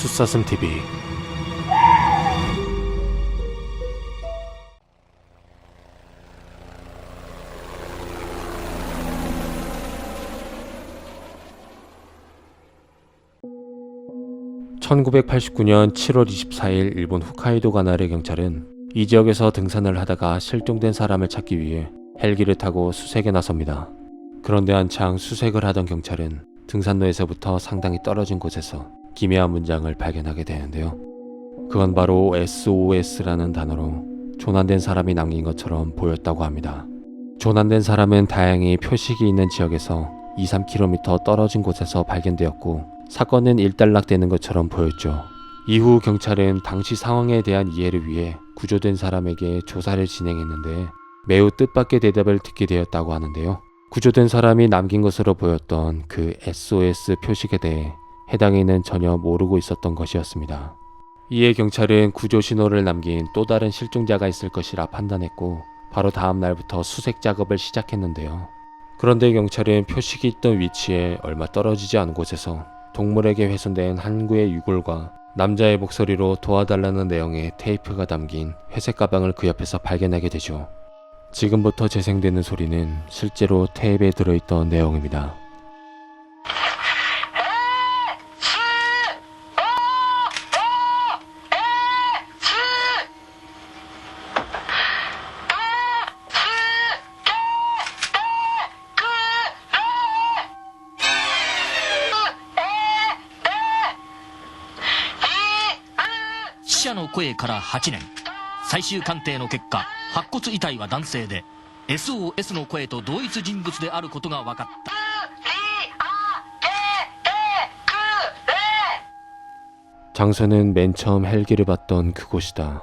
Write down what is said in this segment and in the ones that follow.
숫사슴TV. (1989년 7월 24일) 일본 홋카이도 관할의 경찰은 이 지역에서 등산을 하다가 실종된 사람을 찾기 위해 헬기를 타고 수색에 나섭니다. 그런데 한창 수색을 하던 경찰은 등산로에서부터 상당히 떨어진 곳에서 기묘한 문장을 발견하게 되는데요. 그건 바로 SOS라는 단어로 조난된 사람이 남긴 것처럼 보였다고 합니다. 조난된 사람은 다행히 표식이 있는 지역에서 2-3km 떨어진 곳에서 발견되었고 사건은 일단락되는 것처럼 보였죠. 이후 경찰은 당시 상황에 대한 이해를 위해 구조된 사람에게 조사를 진행했는데 매우 뜻밖의 대답을 듣게 되었다고 하는데요. 구조된 사람이 남긴 것으로 보였던 그 SOS 표식에 대해 해당인은 전혀 모르고 있었던 것이었습니다. 이에 경찰은 구조 신호를 남긴 또 다른 실종자가 있을 것이라 판단했고 바로 다음 날부터 수색 작업을 시작했는데요. 그런데 경찰은 표식이 있던 위치에 얼마 떨어지지 않은 곳에서 동물에게 훼손된 한 구의 유골과 남자의 목소리로 도와달라는 내용의 테이프가 담긴 회색 가방을 그 옆에서 발견하게 되죠. 지금부터 재생되는 소리는 실제로 테이프에 들어있던 내용입니다.死者の声から8年、最終鑑定の結果、白骨遺体は男性で SOS の声と同一人物であることが分かった。장소는 맨 처음 헬기를 봤던 그곳이다.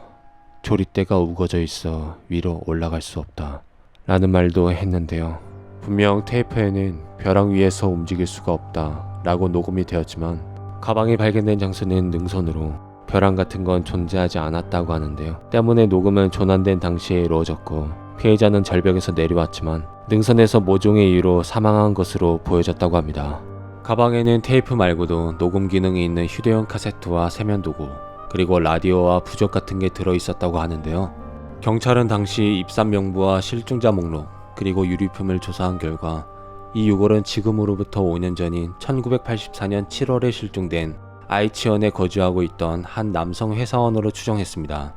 조리대가 우거져 있어 위로 올라갈 수 없다 라는 말도 했는데요. 분명 테이프에는 벼랑 위에서 움직일 수가 없다 라고 녹음이 되었지만 가방이 발견된 장소는 능선으로 벼랑 같은 건 존재하지 않았다고 하는데요. 때문에 녹음은 조난된 당시에 이루어졌고 피해자는 절벽에서 내려왔지만 능선에서 모종의 이유로 사망한 것으로 보여졌다고 합니다. 가방에는 테이프 말고도 녹음 기능이 있는 휴대용 카세트와 세면 도구 그리고 라디오와 부적 같은 게 들어있었다고 하는데요. 경찰은 당시 입산 명부와 실종자 목록 그리고 유류품을 조사한 결과 이 유골은 지금으로부터 5년 전인 1984년 7월에 실종된 아이치현에 거주하고 있던 한 남성 회사원으로 추정했습니다.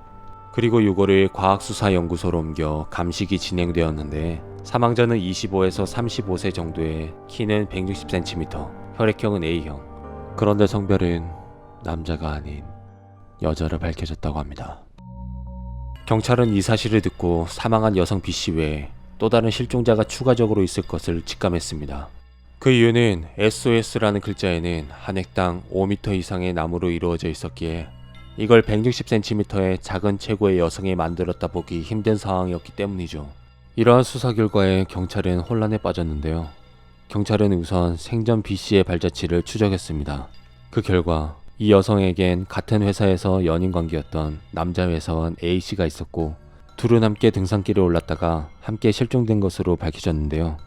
그리고 유골을 과학수사연구소로 옮겨 감식이 진행되었는데 사망자는 25에서 35세 정도에 키는 160cm, 혈액형은 A형. 그런데 성별은 남자가 아닌 여자로 밝혀졌다고 합니다. 경찰은 이 사실을 듣고 사망한 여성 B씨 외에 또 다른 실종자가 추가적으로 있을 것을 직감했습니다. 그 이유는 SOS라는 글자에는 한 획당 5m 이상의 나무로 이루어져 있었기에 이걸 160cm의 작은 체구의 여성이 만들었다 보기 힘든 상황이었기 때문이죠. 이러한 수사 결과에 경찰은 혼란에 빠졌는데요. 경찰은 우선 생전 B씨의 발자취를 추적했습니다. 그 결과 이 여성에겐 같은 회사에서 연인 관계였던 남자 회사원 A씨가 있었고 둘은 함께 등산길에 올랐다가 함께 실종된 것으로 밝혀졌는데요.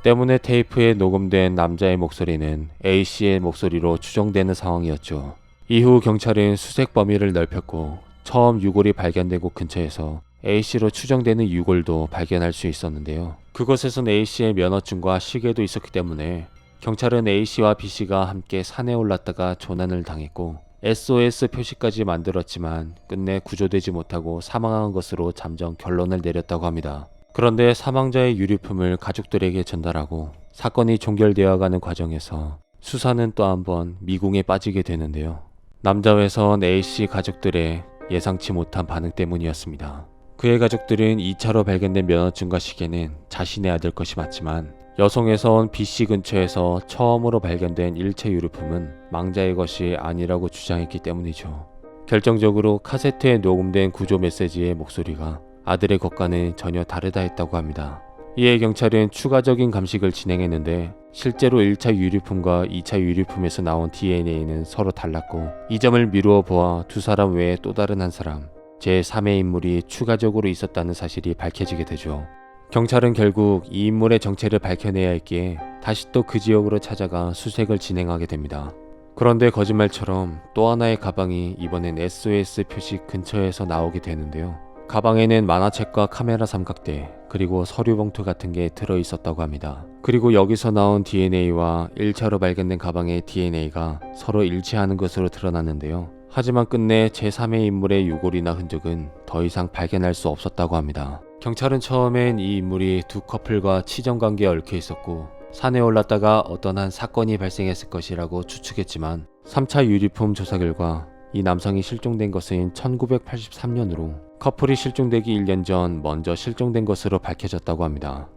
때문에 테이프에 녹음된 남자의 목소리는 A씨의 목소리로 추정되는 상황이었죠. 이후 경찰은 수색 범위를 넓혔고 처음 유골이 발견되고 근처에서 A씨로 추정되는 유골도 발견할 수 있었는데요. 그곳에선 A씨의 면허증과 시계도 있었기 때문에 경찰은 A씨와 B씨가 함께 산에 올랐다가 조난을 당했고 SOS 표시까지 만들었지만 끝내 구조되지 못하고 사망한 것으로 잠정 결론을 내렸다고 합니다. 그런데 사망자의 유류품을 가족들에게 전달하고 사건이 종결되어가는 과정에서 수사는 또 한번 미궁에 빠지게 되는데요. 남자 회사원 A씨 가족들의 예상치 못한 반응 때문이었습니다. 그의 가족들은 2차로 발견된 면허증과 시계는 자신의 아들 것이 맞지만 여성 회사원 B씨 근처에서 처음으로 발견된 일체 유류품은 망자의 것이 아니라고 주장했기 때문이죠. 결정적으로 카세트에 녹음된 구조 메시지의 목소리가 아들의 것과는 전혀 다르다 했다고 합니다. 이에 경찰은 추가적인 감식을 진행했는데 실제로 1차 유류품과 2차 유류품에서 나온 DNA는 서로 달랐고 이 점을 미루어 보아 두 사람 외에 또 다른 한 사람, 제3의 인물이 추가적으로 있었다는 사실이 밝혀지게 되죠. 경찰은 결국 이 인물의 정체를 밝혀내야 했기에 다시 또 그 지역으로 찾아가 수색을 진행하게 됩니다. 그런데 거짓말처럼 또 하나의 가방이 이번엔 SOS 표식 근처에서 나오게 되는데요. 가방에는 만화책과 카메라 삼각대 그리고 서류 봉투 같은 게 들어 있었다고 합니다. 그리고 여기서 나온 DNA와 1차로 발견된 가방의 DNA가 서로 일치하는 것으로 드러났는데요. 하지만 끝내 제3의 인물의 유골이나 흔적은 더 이상 발견할 수 없었다고 합니다. 경찰은 처음엔 이 인물이 두 커플과 치정 관계에 얽혀 있었고 산에 올랐다가 어떤 한 사건이 발생했을 것이라고 추측했지만 3차 유리품 조사 결과 이 남성이 실종된 것은 1983년으로 커플이 실종되기 1년 전 먼저 실종된 것으로 밝혀졌다고 합니다.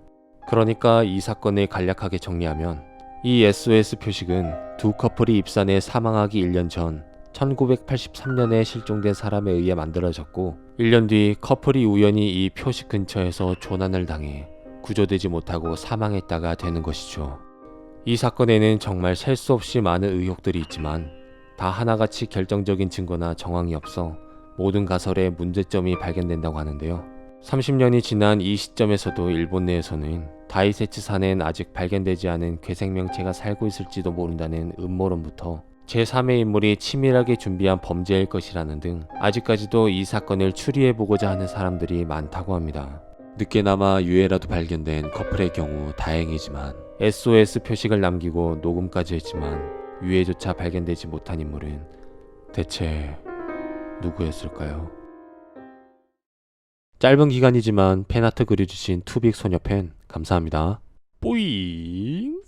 그러니까 이 사건을 간략하게 정리하면 이 SOS 표식은 두 커플이 입산해 사망하기 1년 전 1983년에 실종된 사람에 의해 만들어졌고 1년 뒤 커플이 우연히 이 표식 근처에서 조난을 당해 구조되지 못하고 사망했다가 되는 것이죠. 이 사건에는 정말 셀 수 없이 많은 의혹들이 있지만 다 하나같이 결정적인 증거나 정황이 없어 모든 가설에 문제점이 발견된다고 하는데요. 30년이 지난 이 시점에서도 일본 내에서는 다이세치 산엔 아직 발견되지 않은 괴생명체가 살고 있을지도 모른다는 음모론부터 제3의 인물이 치밀하게 준비한 범죄일 것이라는 등 아직까지도 이 사건을 추리해보고자 하는 사람들이 많다고 합니다. 늦게나마 유해라도 발견된 커플의 경우 다행이지만 SOS 표식을 남기고 녹음까지 했지만 유해조차 발견되지 못한 인물은 대체 누구였을까요? 짧은 기간이지만 팬아트 그려주신 투빅 소녀팬 감사합니다. 뿌잉.